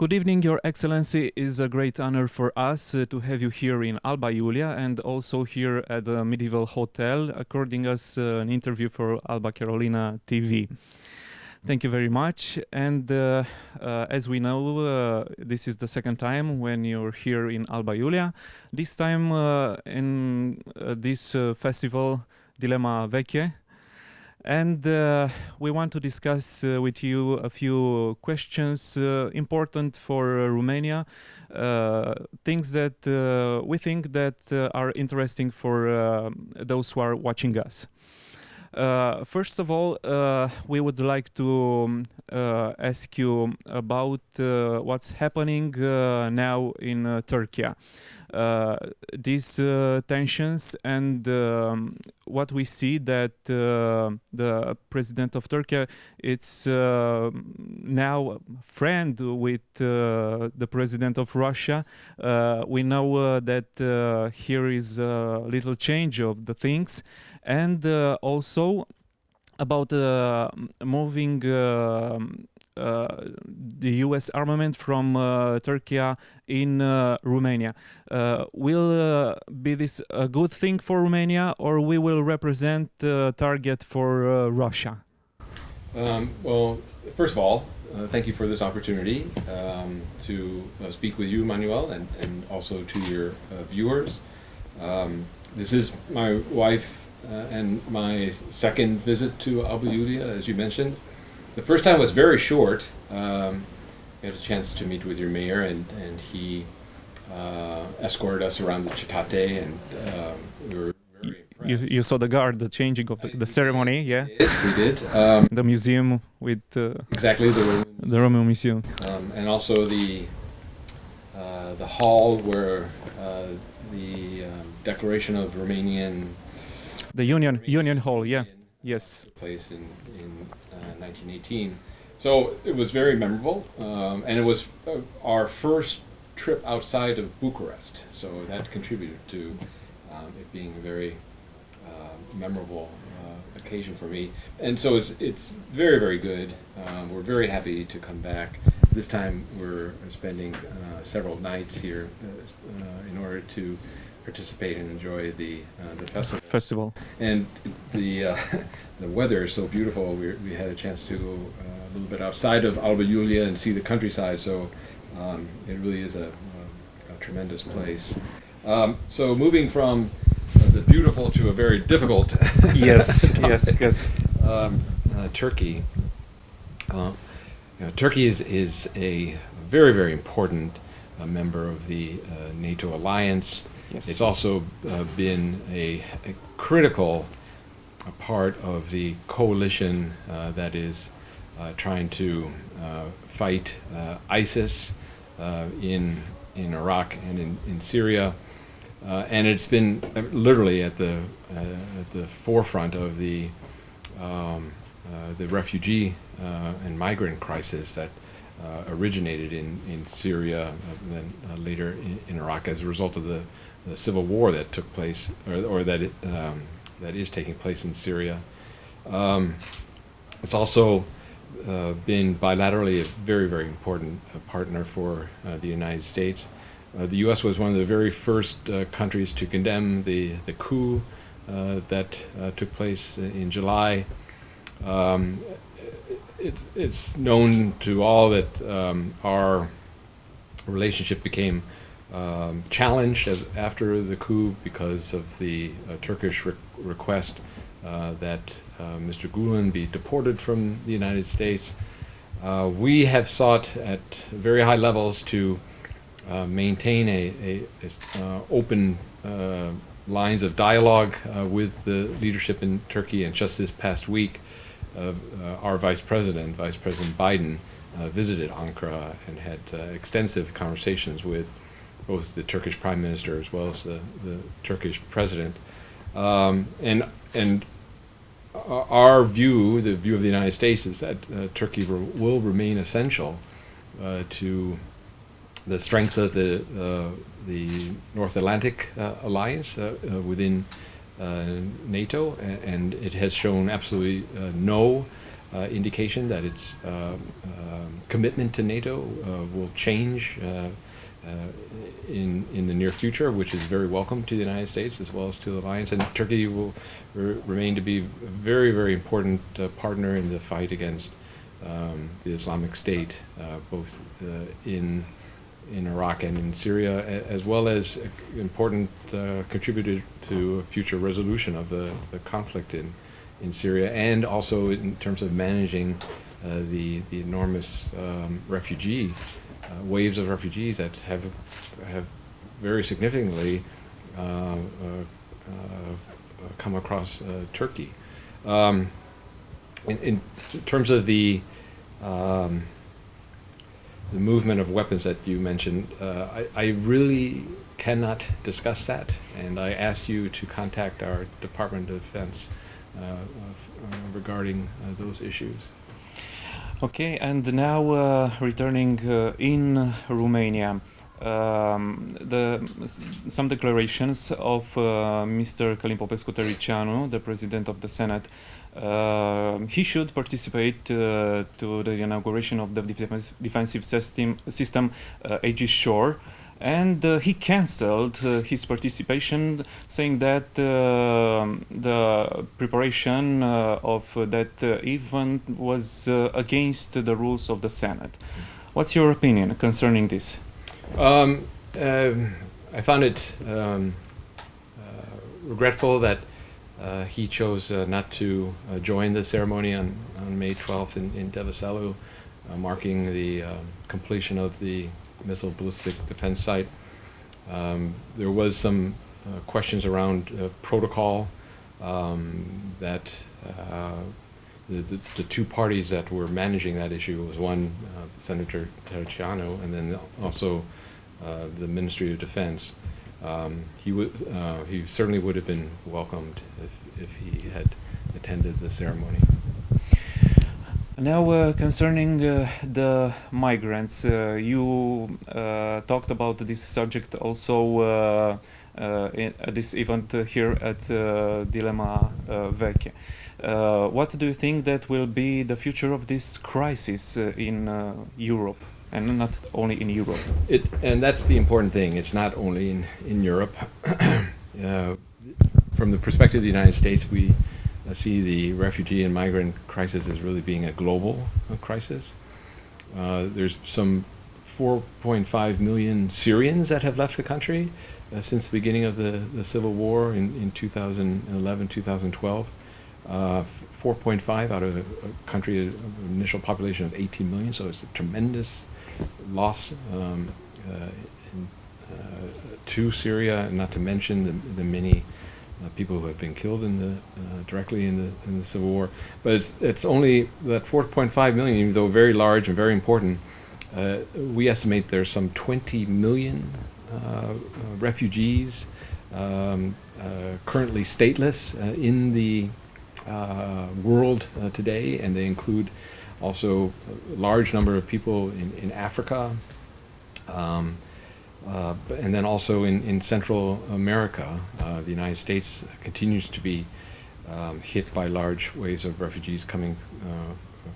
Good evening, Your Excellency. It is a great honor for us to have you here in Alba Iulia and also here at the Medieval Hotel, according us an interview for Alba Carolina TV. Thank you very much. And as we know, this is the second time when you're here in Alba Iulia. This time in this festival, Dilema Veche. And we want to discuss with you a few questions important for Romania, things that we think that are interesting for those who are watching us. First of all, we would like to ask you about what's happening now in Turkey. These tensions and what we see that the president of Turkey it's now friend with the president of Russia. We know that here is a little change of the things, and also about moving the US armament from Turkey in Romania. Will be this a good thing for Romania, or we will represent a target for Russia? Well, first of all, thank you for this opportunity to speak with you, Manuel, and also to your viewers. This is my wife and my second visit to Alba Iulia, as you mentioned. The first time was very short. I had a chance to meet with your mayor, and he escorted us around the Citate, and we were very impressed. You saw the guard, the changing of the ceremony, yeah? We did. The museum with Exactly, the Roman Museum. And also the hall where the Declaration of Romanian... The Union Hall, yeah. Yes. Took place in 1918. So it was very memorable, and it was our first trip outside of Bucharest. So that contributed to it being a very memorable occasion for me. And so it's very, very good. We're very happy to come back. This time we're spending several nights here in order to participate and enjoy the festival. And the weather is so beautiful. We had a chance to go a little bit outside of Alba Iulia and see the countryside. So it really is a tremendous place. So moving from the beautiful to a very difficult yes, topic, yes. Turkey. Turkey is a very, very important member of the NATO alliance. Yes. It's also been a critical part of the coalition that is trying to fight ISIS in Iraq and in Syria, and it's been literally at the forefront of the refugee and migrant crisis that originated in Syria, and then later in Iraq as a result of the civil war that took place, or that is taking place in Syria. It's also been bilaterally a very, very important partner for the United States. The U.S. was one of the very first countries to condemn the coup that took place in July. It's known to all that our relationship became challenged after the coup because of the Turkish request that Mr. Gulen be deported from the United States. We have sought at very high levels to maintain a open lines of dialogue with the leadership in Turkey, and just this past week our Vice President Biden, visited Ankara and had extensive conversations with both the Turkish Prime Minister as well as the Turkish President. And our view, the view of the United States, is that Turkey will remain essential to the strength of the North Atlantic alliance within NATO, and it has shown absolutely no indication that its commitment to NATO will change in the near future, which is very welcome to the United States as well as to the alliance. And Turkey will remain to be a very, very important partner in the fight against the Islamic State, both in Iraq and in Syria, as well as an important contributor to a future resolution of the conflict in Syria, and also in terms of managing the enormous refugee waves of refugees that have very significantly come across Turkey. In terms of the movement of weapons that you mentioned, I really cannot discuss that, and I ask you to contact our Department of Defense regarding those issues. Okay, and now returning in Romania, some declarations of Mr. Călin Popescu-Tăriceanu, the President of the Senate. He should participate to the inauguration of the defensive system Aegis Shore, and he cancelled his participation, saying that the preparation of that event was against the rules of the Senate. What's your opinion concerning this? I found it regretful that he chose not to join the ceremony on May 12th in Devaselu, marking the completion of the missile ballistic defense site. There was some questions around protocol that the two parties that were managing that issue was one, Senator Tăriceanu, and then also the Ministry of Defense. He certainly would have been welcomed if he had attended the ceremony. Now, concerning the migrants, you talked about this subject also at this event here at Dilemma Veche. What do you think that will be the future of this crisis in Europe, and not only in Europe? And that's the important thing. It's not only in Europe. From the perspective of the United States, we see the refugee and migrant crisis as really being a global crisis. There's some 4.5 million Syrians that have left the country since the beginning of the civil war in 2011, 2012. 4.5 out of a country, an initial population of 18 million, so it's a tremendous loss to Syria, not to mention the many people who have been killed directly in the civil war. But it's only that 4.5 million, even though very large and very important. We estimate there's some 20 million refugees currently stateless in the world today, and they include also a large number of people in Africa, and then also in Central America. The United States continues to be hit by large waves of refugees coming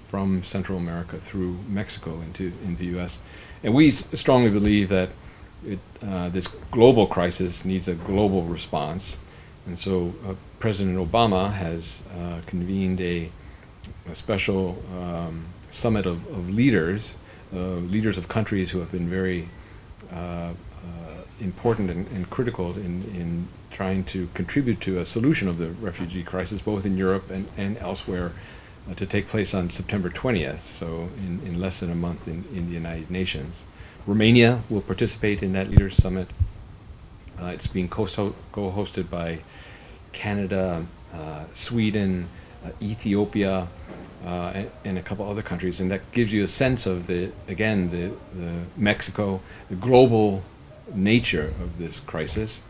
from Central America through Mexico into the U.S. And we strongly believe that this global crisis needs a global response. And so President Obama has convened a special summit of leaders of countries who have been very important and critical in trying to contribute to a solution of the refugee crisis, both in Europe and elsewhere, to take place on September 20th, so in less than a month in the United Nations. Romania will participate in that Leaders Summit. It's being co-hosted by Canada, Sweden, Ethiopia, and a couple other countries, and that gives you a sense of the Mexico, the global nature of this crisis.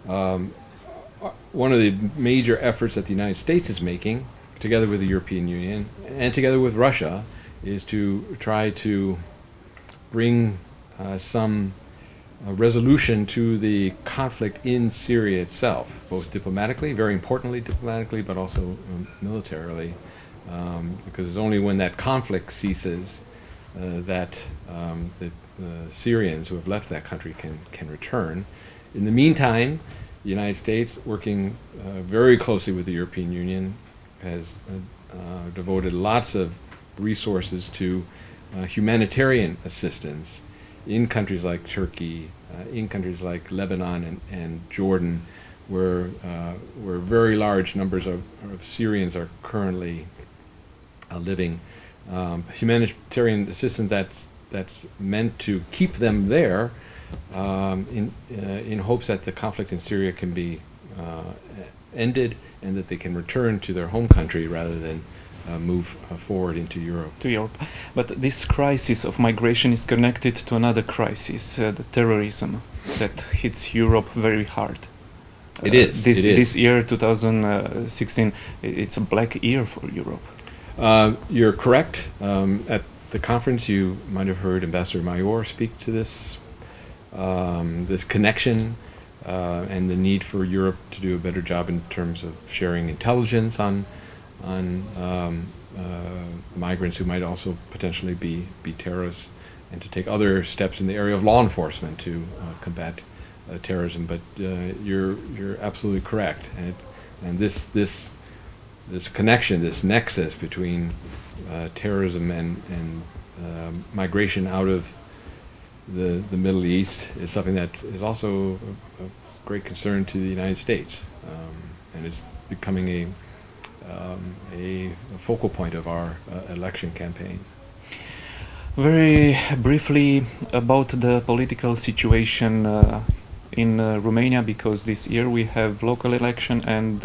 One of the major efforts that the United States is making, together with the European Union and together with Russia, is to try to bring some resolution to the conflict in Syria itself, both diplomatically, very importantly diplomatically, but also militarily. because it's only when that conflict ceases that the Syrians who have left that country can return. In the meantime, the United States, working very closely with the European Union, has devoted lots of resources to humanitarian assistance in countries like Turkey, in countries like Lebanon and Jordan, where very large numbers of Syrians are currently living. Humanitarian assistance that's meant to keep them there in hopes that the conflict in Syria can be ended and that they can return to their home country rather than move forward into Europe. To Europe. But this crisis of migration is connected to another crisis, the terrorism that hits Europe very hard. It is. This year, 2016, it's a black year for Europe. You're correct. At the conference, you might have heard Ambassador Manuel speak to this this connection and the need for Europe to do a better job in terms of sharing intelligence on migrants who might also potentially be terrorists, and to take other steps in the area of law enforcement to combat terrorism. But you're absolutely correct, and this connection, this nexus between terrorism and migration out of the Middle East is something that is also of great concern to the United States, and it's becoming a focal point of our election campaign. Very briefly about the political situation in Romania, because this year we have local election and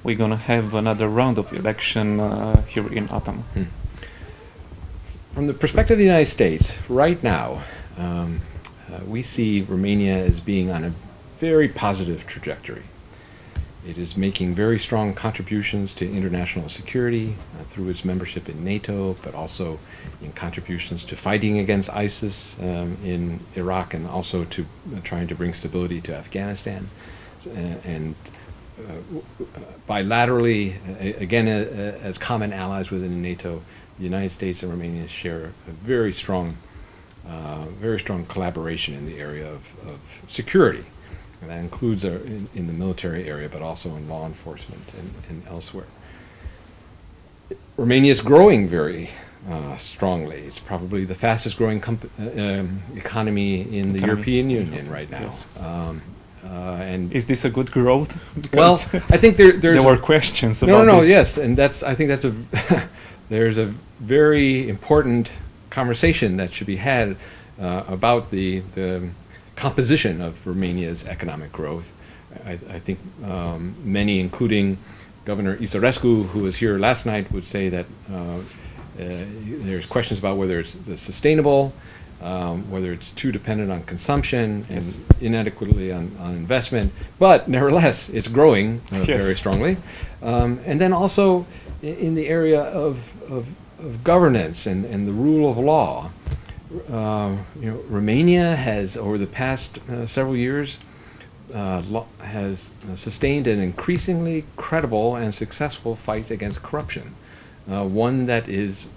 we're going to have another round of election here in autumn. From the perspective of the United States, right now, we see Romania as being on a very positive trajectory. It is making very strong contributions to international security through its membership in NATO, but also in contributions to fighting against ISIS in Iraq, and also to trying to bring stability to Afghanistan. And bilaterally, again, as common allies within NATO, the United States and Romania share a very strong collaboration in the area of security. And that includes in the military area, but also in law enforcement and elsewhere. Romania is growing very strongly. It's probably the fastest growing economy in the European Union right now. Yes. And is this a good growth? Well, I think there were questions about this. Yes, and I think that's there's a very important conversation that should be had about the composition of Romania's economic growth. I think many, including Governor Isarescu, who was here last night, would say that there's questions about whether it's sustainable, whether it's too dependent on consumption and inadequately on investment, but nevertheless it's growing very strongly. And then also in the area of governance and the rule of law. Romania has, over the past several years, has sustained an increasingly credible and successful fight against corruption, one that is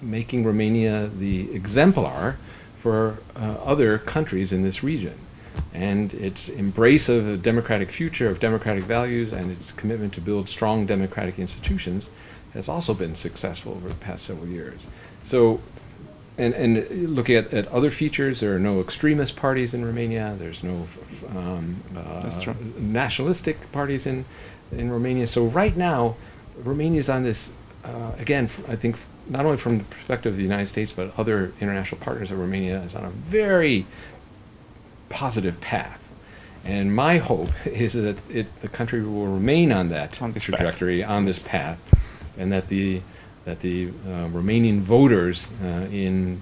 making Romania the exemplar for other countries in this region. And its embrace of a democratic future, of democratic values, and its commitment to build strong democratic institutions has also been successful over the past several years. So, and looking at other features, there are no extremist parties in Romania. There's no nationalistic parties in Romania. So right now, Romania is on this, again, I think not only from the perspective of the United States, but other international partners of Romania, is on a very positive path. And my hope is that the country will remain on that trajectory, on this path, and that the Romanian voters in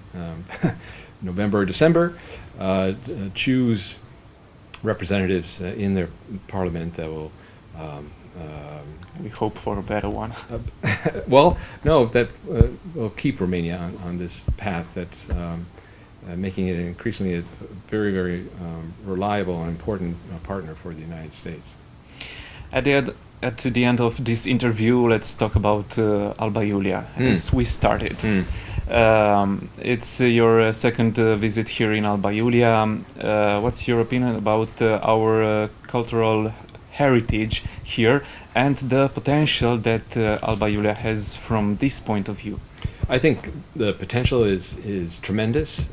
November or December choose representatives in their parliament that will. We hope for a better one. Well, no, that will keep Romania on this path that's making it increasingly a very, very reliable and important partner for the United States. At the at the end of this interview, let's talk about Alba Iulia, as we started. It's your second visit here in Alba Iulia. What's your opinion about our cultural heritage here and the potential that Alba Iulia has from this point of view? I think the potential is tremendous.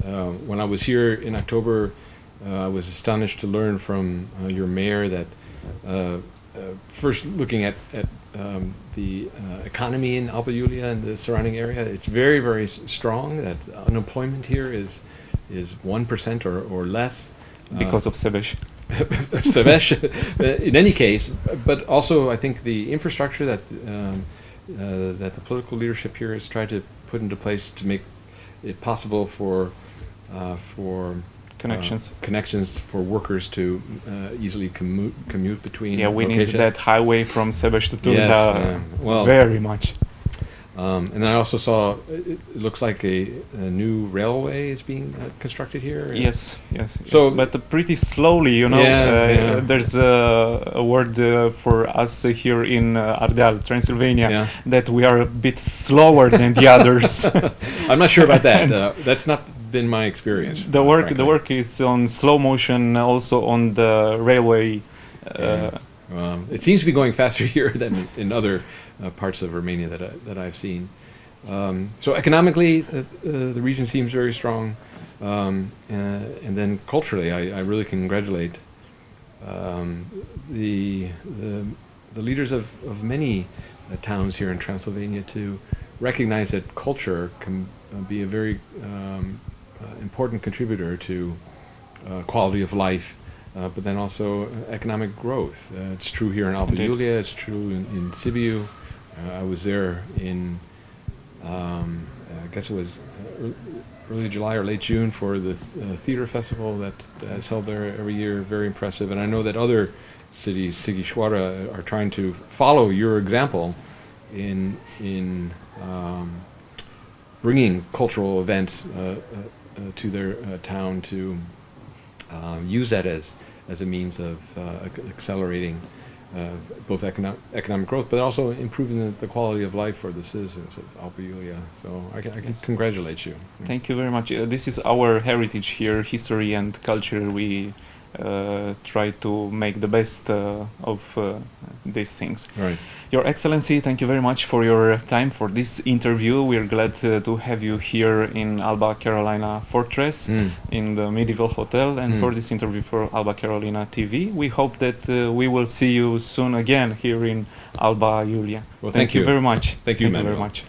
When I was here in October, I was astonished to learn from your mayor that first looking at the economy in Alba Iulia and the surrounding area, it's very, very strong. That unemployment here is 1% or less. Because of Sebeș. Sebeș, in any case, but also I think the infrastructure that that the political leadership here has tried to put into place to make it possible for connections for workers to easily commute between. Yeah, we need that highway from Sebeș to Turda. Yes, well, very much. And then I also saw it looks like a new railway is being constructed here. Yes. So, but pretty slowly, you know. There's a word for us here in Ardeal, Transylvania, that we are a bit slower than the others. I'm not sure about that. That's not been my experience. The work is on slow motion, also on the railway. It seems to be going faster here than in other parts of Romania that I've seen. So economically, the region seems very strong, and then culturally, I really congratulate the leaders of many towns here in Transylvania to recognize that culture can be a very important contributor to quality of life. But then also economic growth. It's true here in Alba Iulia, it's true in Sibiu. I was there in, I guess it was early July or late June for the theater festival that is held there every year, very impressive. And I know that other cities, Sighișoara, are trying to follow your example in bringing cultural events to their town to use that as a means of accelerating both economic growth, but also improving the quality of life for the citizens of Alba Iulia. So I can congratulate you. Thank you very much. This is our heritage here, history and culture. We try to make the best of these things. Right. Your Excellency, thank you very much for your time for this interview. We're glad to have you here in Alba Carolina Fortress in the Medieval Hotel and for this interview for Alba Carolina TV. We hope that we will see you soon again here in Alba Iulia. Well, thank you very much. Thank you, Manuel. Very much.